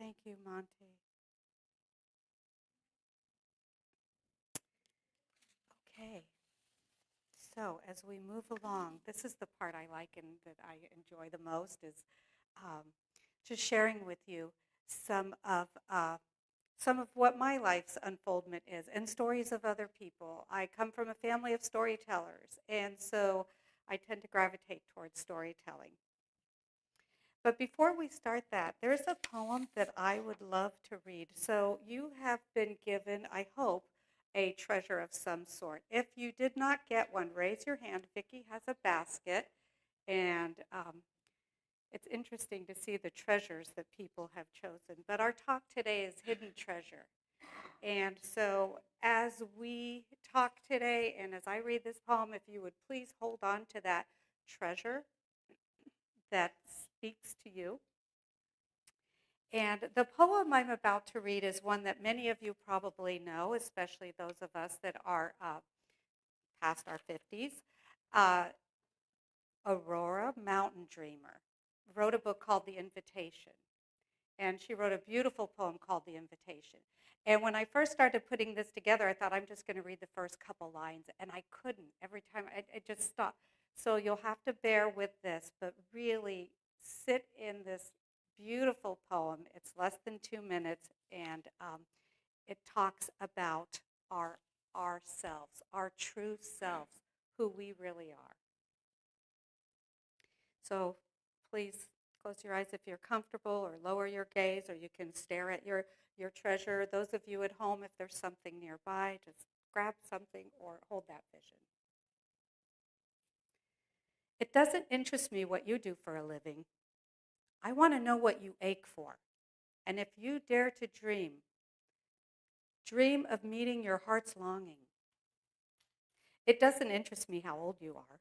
Thank you, Monty. Okay. So as we move along, this is the part I like and that I enjoy the most is um, just sharing with you some of uh, some of what my life's unfoldment is and stories of other people. I come from a family of storytellers, and so I tend to gravitate towards storytelling. But before we start that, there's a poem that I would love to read. So you have been given, I hope, a treasure of some sort. If you did not get one, raise your hand. Vicki has a basket, and it's interesting to see the treasures that people have chosen. But our talk today is Hidden Treasure. And so as we talk today and as I read this poem, if you would please hold on to that treasure that speaks to you. And the poem I'm about to read is one that many of you probably know, especially those of us that are past our 50s. Uh, Aurora, Mountain Dreamer, wrote a book called The Invitation. And she wrote a beautiful poem called The Invitation. And when I first started putting this together, I thought I'm just going to read the first couple lines, and I couldn't. Every time I just stopped. So you'll have to bear with this, but really sit in this beautiful poem. It's less than 2 minutes, and it talks about ourselves, our true selves, who we really are. So please close your eyes if you're comfortable, or lower your gaze, or you can stare at your treasure. Those of you at home, if there's something nearby, just grab something or hold that vision. It doesn't interest me what you do for a living. I want to know what you ache for. And if you dare to dream, dream of meeting your heart's longing. It doesn't interest me how old you are.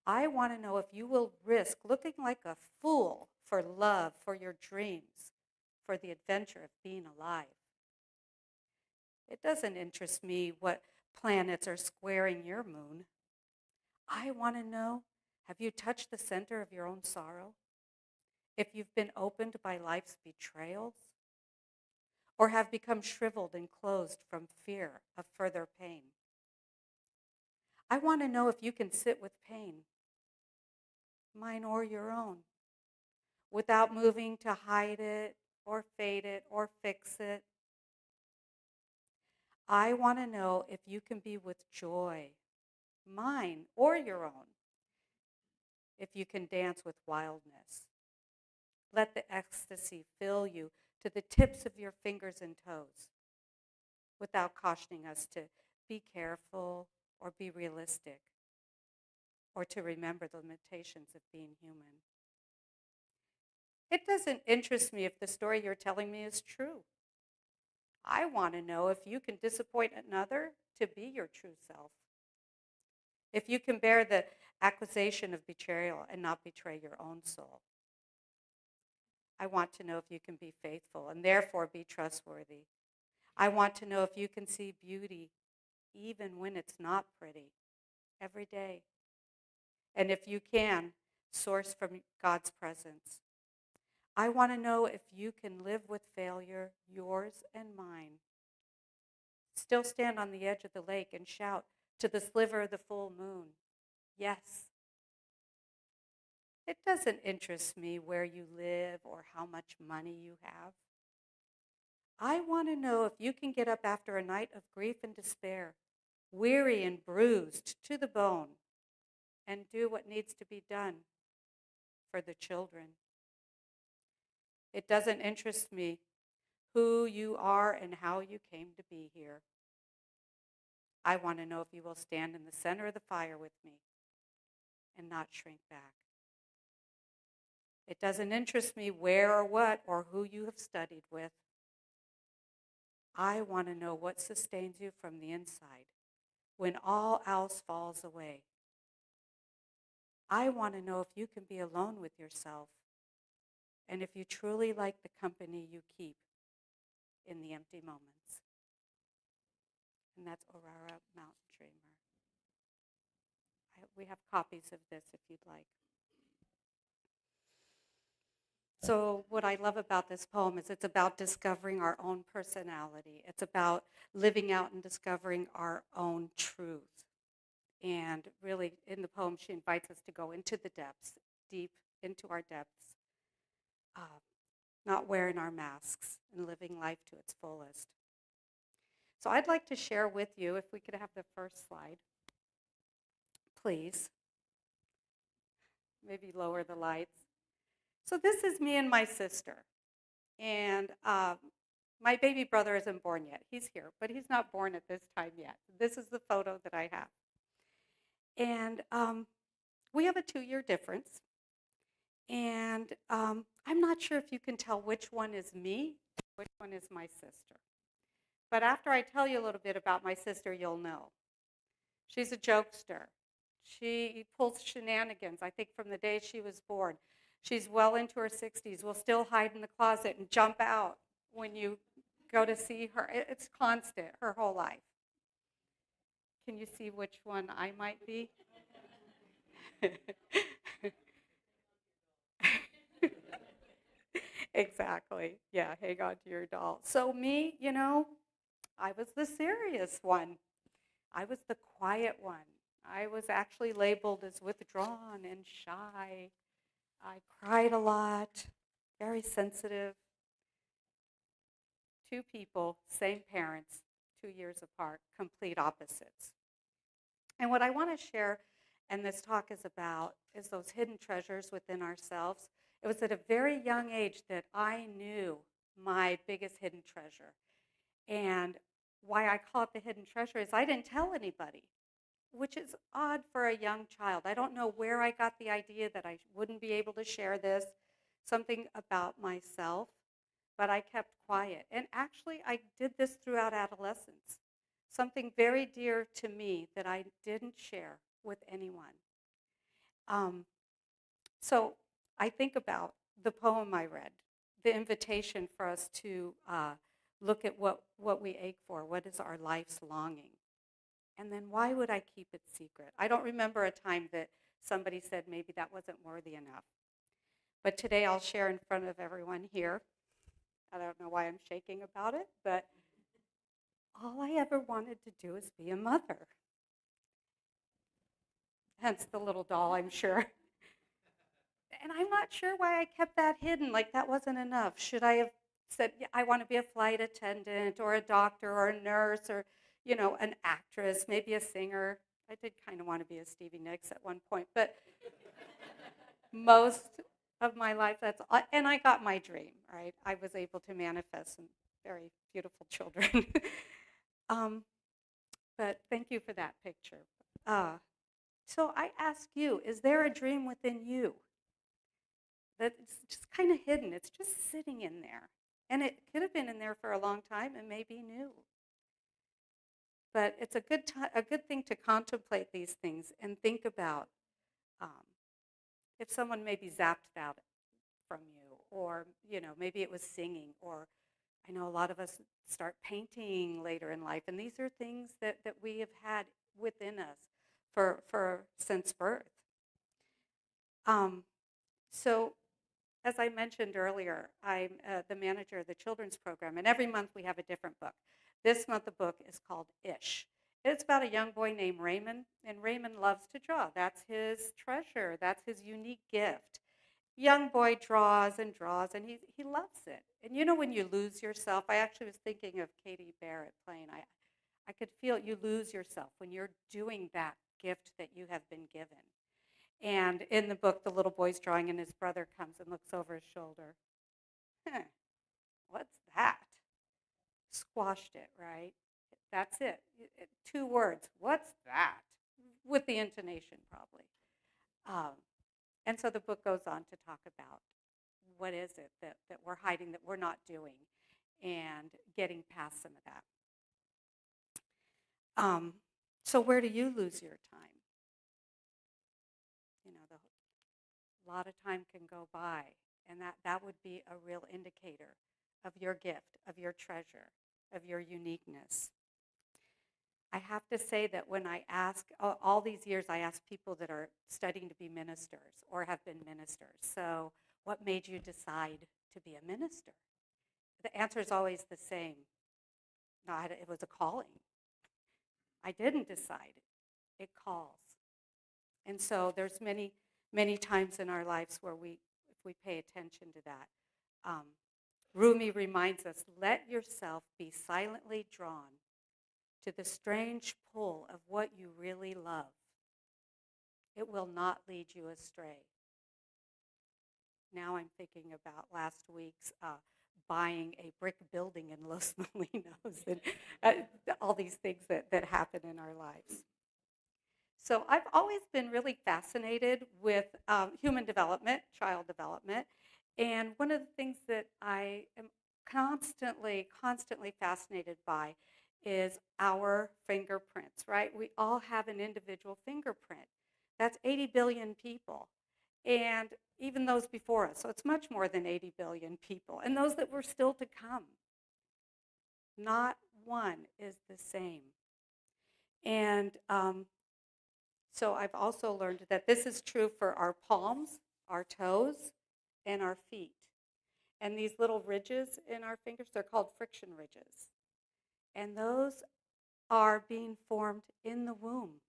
I want to know if you will risk looking like a fool for love, for your dreams, for the adventure of being alive. It doesn't interest me what planets are squaring your moon. I want to know, have you touched the center of your own sorrow? If you've been opened by life's betrayals? Or have become shriveled and closed from fear of further pain? I want to know if you can sit with pain, mine or your own, without moving to hide it or fade it or fix it. I want to know if you can be with joy, mine or your own, if you can dance with wildness. Let the ecstasy fill you to the tips of your fingers and toes without cautioning us to be careful or be realistic or to remember the limitations of being human. It doesn't interest me if the story you're telling me is true. I want to know if you can disappoint another to be your true self. If you can bear the accusation of betrayal and not betray your own soul. I want to know if you can be faithful and therefore be trustworthy. I want to know if you can see beauty even when it's not pretty every day. And if you can, source from God's presence. I want to know if you can live with failure, yours and mine. Still stand on the edge of the lake and shout to the sliver of the full moon, yes. It doesn't interest me where you live or how much money you have. I want to know if you can get up after a night of grief and despair, weary and bruised to the bone, and do what needs to be done for the children. It doesn't interest me who you are and how you came to be here. I want to know if you will stand in the center of the fire with me and not shrink back. It doesn't interest me where or what or who you have studied with. I want to know what sustains you from the inside when all else falls away. I want to know if you can be alone with yourself and if you truly like the company you keep in the empty moments. And that's Aurora, Mountain Dreamer. We have copies of this if you'd like. So what I love about this poem is it's about discovering our own personality. It's about living out and discovering our own truth. And really, in the poem, she invites us to go into the depths, deep into our depths, uh, not wearing our masks and living life to its fullest. So I'd like to share with you, if we could have the first slide, please. Maybe lower the lights. So this is me and my sister. And my baby brother isn't born yet. He's here, but he's not born at this time yet. This is the photo that I have. And we have a 2-year difference. And I'm not sure if you can tell which one is me, which one is my sister. But after I tell you a little bit about my sister, you'll know. She's a jokester. She pulls shenanigans, I think, from the day she was born. She's well into her 60s, will still hide in the closet and jump out when you go to see her. It's constant her whole life. Can you see which one I might be? Exactly. Yeah, hang on to your doll. So me, I was the serious one. I was the quiet one. I was actually labeled as withdrawn and shy. I cried a lot, very sensitive. 2 people, same parents, 2 years apart, complete opposites. And what I want to share, and this talk is about, is those hidden treasures within ourselves. It was at a very young age that I knew my biggest hidden treasure. And why I call it the hidden treasure is I didn't tell anybody, which is odd for a young child. I don't know where I got the idea that I wouldn't be able to share this, something about myself, but I kept quiet. And actually, I did this throughout adolescence, something very dear to me that I didn't share with anyone. Um, so I think about the poem I read, the invitation for us to look at what we ache for, what is our life's longing. And then why would I keep it secret? I don't remember a time that somebody said maybe that wasn't worthy enough. But today I'll share in front of everyone here. I don't know why I'm shaking about it, but all I ever wanted to do is be a mother. Hence the little doll, I'm sure. And I'm not sure why I kept that hidden, like that wasn't enough. Should I have said, yeah, I want to be a flight attendant or a doctor or a nurse or, an actress, maybe a singer? I did kind of want to be a Stevie Nicks at one point, but most of my life, and I got my dream, right? I was able to manifest some very beautiful children. But thank you for that picture. So I ask you, is there a dream within you that's just kind of hidden? It's just sitting in there. And it could have been in there for a long time and maybe new. But it's a good thing to contemplate these things and think about um, if someone maybe zapped that from you, or maybe it was singing, or I know a lot of us start painting later in life, and these are things that we have had within us for since birth. So as I mentioned earlier, I'm the manager of the children's program, and every month we have a different book. This month the book is called Ish. It's about a young boy named Raymond, and Raymond loves to draw. That's his treasure. That's his unique gift. Young boy draws, and he loves it. And when you lose yourself, I actually was thinking of Katie Barrett playing. I could feel you lose yourself when you're doing that gift that you have been given. And in the book, the little boy's drawing, and his brother comes and looks over his shoulder. Huh, what's that? Squashed it, right? That's it. 2 words. What's that? With the intonation, probably. Um, and so the book goes on to talk about what is it that we're hiding, that we're not doing, and getting past some of that. So where do you lose your time? A lot of time can go by, and that would be a real indicator of your gift, of your treasure, of your uniqueness. I have to say that when I ask, all these years I ask people that are studying to be ministers or have been ministers. So what made you decide to be a minister? The answer is always the same. No, it was a calling. I didn't decide. It calls. And so there's many, many times in our lives where if we pay attention to that. Rumi reminds us, let yourself be silently drawn to the strange pull of what you really love. It will not lead you astray. Now I'm thinking about last week's buying a brick building in Los Molinos and all these things that happen in our lives. So I've always been really fascinated with human development, child development. And one of the things that I am constantly fascinated by is our fingerprints, right? We all have an individual fingerprint. That's 80 billion people. And even those before us. So it's much more than 80 billion people. And those that were still to come. Not one is the same. And so I've also learned that this is true for our palms, our toes, and our feet. And these little ridges in our fingers, they're called friction ridges. And those are being formed in the womb.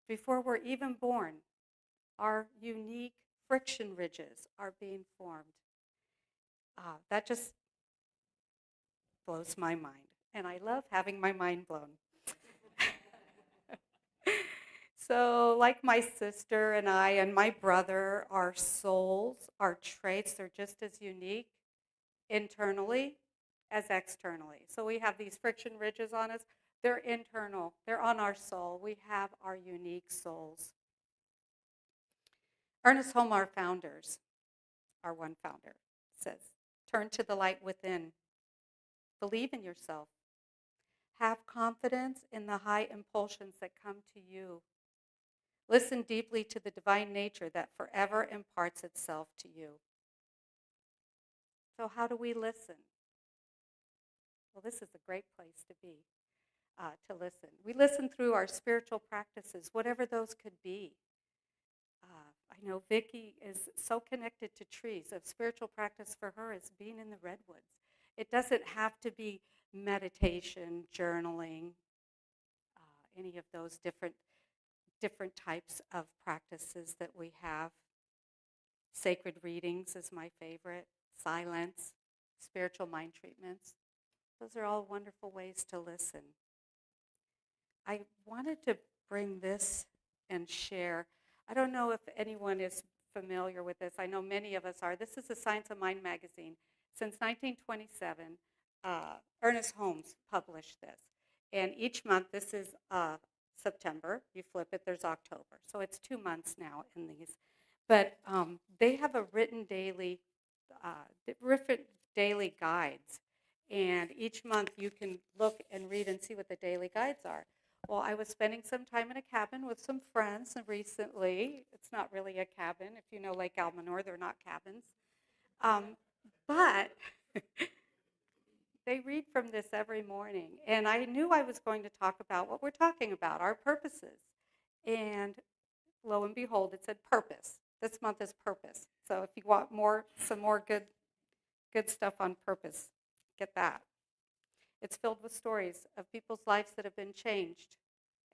Before we're even born, our unique friction ridges are being formed. That just blows my mind. And I love having my mind blown. So like my sister and I and my brother, our souls, our traits, they're just as unique internally as externally. So we have these friction ridges on us. They're internal. They're on our soul. We have our unique souls. Ernest Holm, our one founder, says, turn to the light within. Believe in yourself. Have confidence in the high impulsions that come to you. Listen deeply to the divine nature that forever imparts itself to you. So how do we listen? Well, this is a great place to be, to listen. We listen through our spiritual practices, whatever those could be. I know Vicki is so connected to trees. A spiritual practice for her is being in the redwoods. It doesn't have to be meditation, journaling, any of those different types of practices that we have. Sacred readings is my favorite. Silence, spiritual mind treatments. Those are all wonderful ways to listen. I wanted to bring this and share. I don't know if anyone is familiar with this. I know many of us are. This is the Science of Mind magazine. Since 1927, Ernest Holmes published this. And each month, this is September. You flip it, there's October. So it's 2 months now in these. But they have a written daily guides. And each month you can look and read and see what the daily guides are. Well, I was spending some time in a cabin with some friends recently. It's not really a cabin. If you know Lake Almanor, they're not cabins. But they read from this every morning. And I knew I was going to talk about what we're talking about, our purposes. And lo and behold, it said purpose. This month is purpose. So if you want some more good stuff on purpose, get that. It's filled with stories of people's lives that have been changed,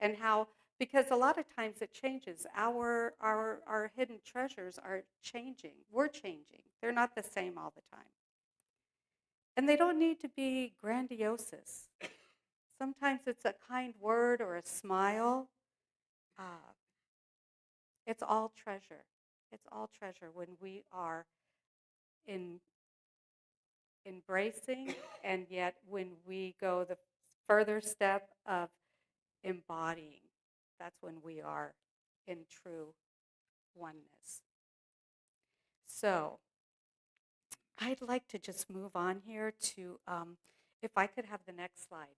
and how, because a lot of times it changes. Our hidden treasures are changing. We're changing. They're not the same all the time. And they don't need to be grandiose. Sometimes it's a kind word or a smile. It's all treasure. It's all treasure when we are embracing, and yet when we go the further step of embodying, that's when we are in true oneness. So I'd like to just move on here to, if I could have the next slide.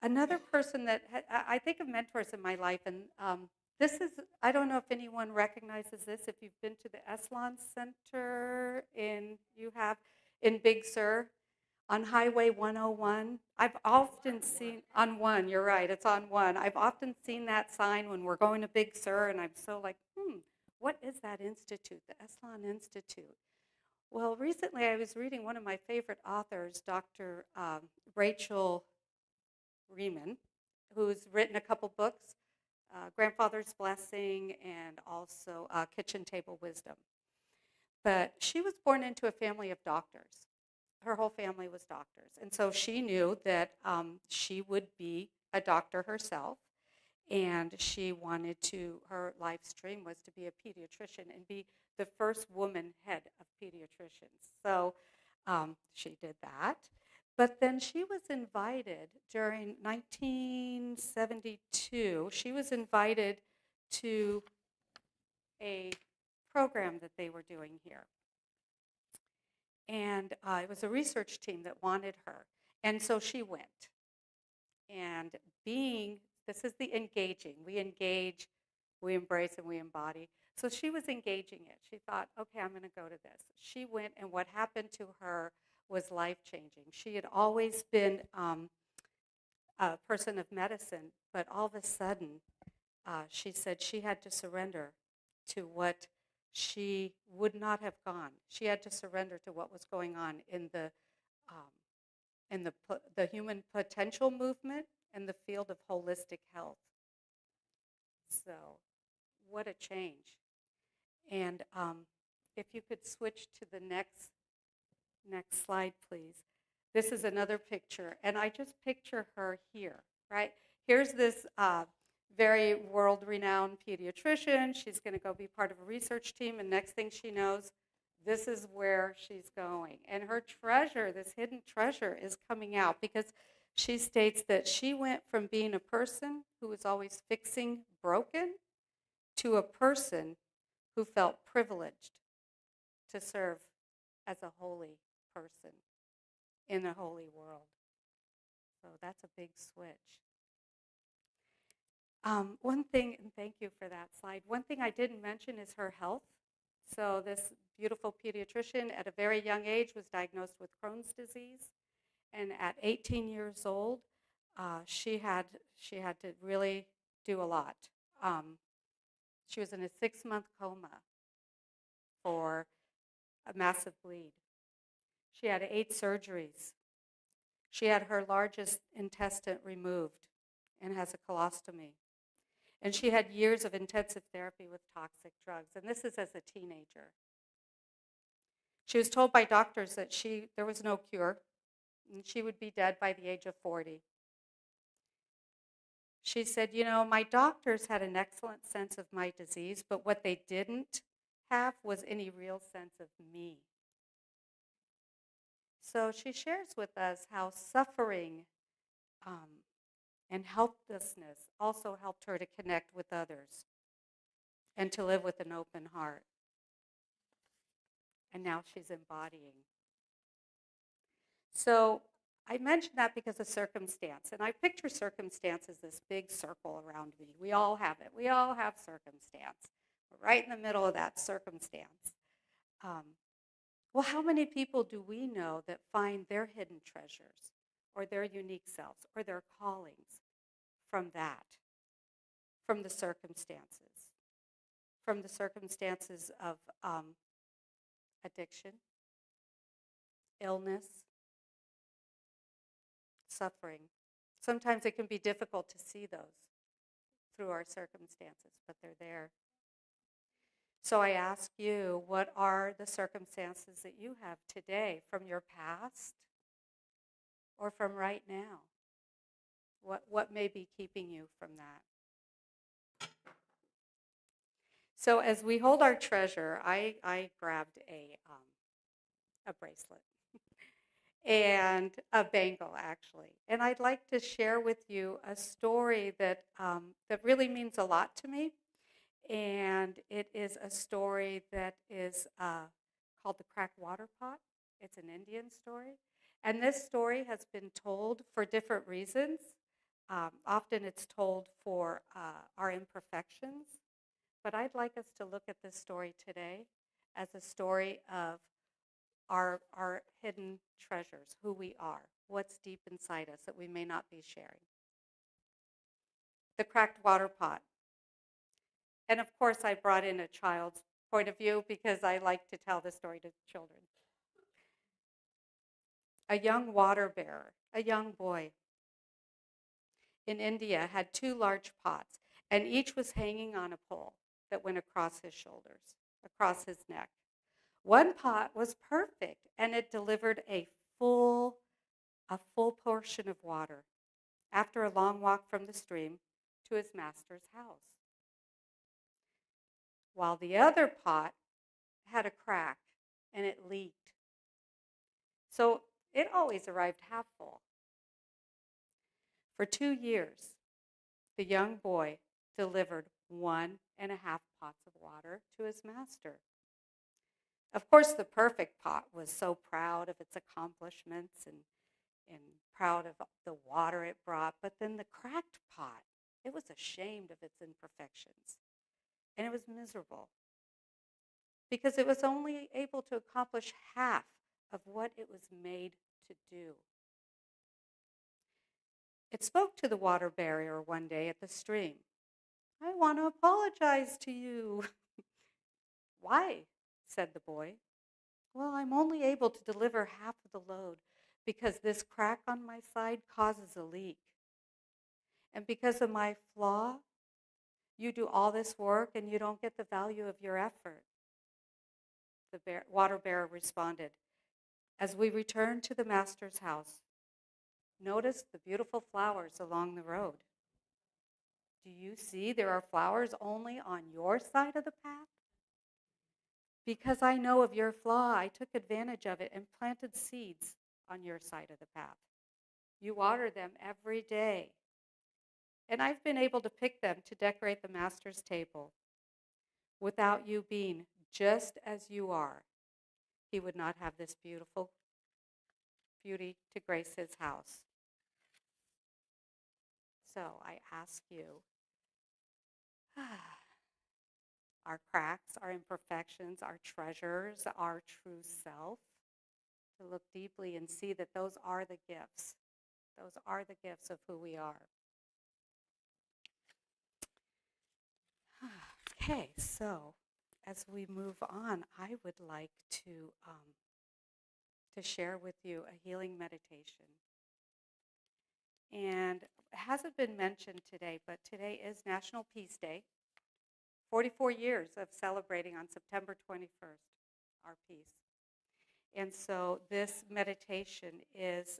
Another person that, I think of mentors in my life, and this is, I don't know if anyone recognizes this. If you've been to the Esalen Center in Big Sur on Highway 101, I've often seen, on 1, you're right, it's on 1. I've often seen that sign when we're going to Big Sur, and I'm so like, What is that institute, the Esalen Institute? Well, recently I was reading one of my favorite authors, Dr. Rachel Riemann, who's written a couple books, Grandfather's Blessing and also Kitchen Table Wisdom. But she was born into a family of doctors. Her whole family was doctors. And so she knew that she would be a doctor herself. And she wanted to, her life's dream was to be a pediatrician and be the first woman head of pediatricians. So she did that. But then she was invited during 1972, she was invited to a program that they were doing here. And it was a research team that wanted her. And so she went. And this is the engaging. We engage, we embrace, and we embody. So she was engaging it. She thought, okay, I'm going to go to this. She went, and what happened to her was life-changing. She had always been a person of medicine, but all of a sudden, she said she had to surrender to what she would not have gone. She had to surrender to what was going on in the human potential movement and the field of holistic health. So, what a change. And if you could switch to the next slide, please. This is another picture, and I just picture her here, right? Here's this very world-renowned pediatrician. She's going to go be part of a research team, and next thing she knows, this is where she's going. And her treasure, this hidden treasure, is coming out because she states that she went from being a person who was always fixing broken to a person who felt privileged to serve as a holy person in a holy world. So that's a big switch. One thing, and thank you for that slide, one thing I didn't mention is her health. So this beautiful pediatrician at a very young age was diagnosed with Crohn's disease. And at 18 years old, she had to really do a lot. She was in a 6-month coma for a massive bleed. She had 8 surgeries. She had her largest intestine removed and has a colostomy. And she had years of intensive therapy with toxic drugs. And this is as a teenager. She was told by doctors that there was no cure, and she would be dead by the age of 40. She said, my doctors had an excellent sense of my disease, but what they didn't have was any real sense of me. So she shares with us how suffering and helplessness also helped her to connect with others and to live with an open heart. And now she's embodying. So I mentioned that because of circumstance. And I picture circumstance as this big circle around me. We all have it. We all have circumstance. We're right in the middle of that circumstance. Well, how many people do we know that find their hidden treasures or their unique selves or their callings from that, from the circumstances of addiction, illness, suffering? Sometimes it can be difficult to see those through our circumstances, but they're there. So I ask you, what are the circumstances that you have today from your past or from right now? What may be keeping you from that? So as we hold our treasure, I grabbed a bracelet and a bangle, actually. And I'd like to share with you a story that really means a lot to me. And it is a story that is called The Cracked Water Pot. It's an Indian story. And this story has been told for different reasons. Often it's told for our imperfections. But I'd like us to look at this story today as a story of our hidden treasures, who we are, what's deep inside us that we may not be sharing. The Cracked Water Pot. And of course, I brought in a child's point of view because I like to tell the story to children. A young water bearer, a young boy in India, had 2 large pots, and each was hanging on a pole that went across his shoulders, across his neck. One pot was perfect, and it delivered full a full portion of water after a long walk from the stream to his master's house, while the other pot had a crack and it leaked. So it always arrived half full. For 2 years, the young boy delivered 1.5 pots of water to his master. Of course, the perfect pot was so proud of its accomplishments and proud of the water it brought, but then the cracked pot, it was ashamed of its imperfections, and it was miserable because it was only able to accomplish half of what it was made to do. It spoke to the water barrier one day at the stream. "I want to apologize to you." "Why?" said the boy. "Well, I'm only able to deliver half of the load because this crack on my side causes a leak. And because of my flaw, you do all this work and you don't get the value of your effort." The water bearer responded, "As we returned to the master's house, notice the beautiful flowers along the road. Do you see there are flowers only on your side of the path? Because I know of your flaw, I took advantage of it and planted seeds on your side of the path. You water them every day, and I've been able to pick them to decorate the master's table. Without you being just as you are, he would not have this beautiful beauty to grace his house." So I ask you, our cracks, our imperfections, our treasures, our true self, to look deeply and see that those are the gifts. Those are the gifts of who we are. Okay, so as we move on, I would like to share with you a healing meditation. And it hasn't been mentioned today, but today is National Peace Day. 44 years of celebrating on September 21st, our peace. And so this meditation is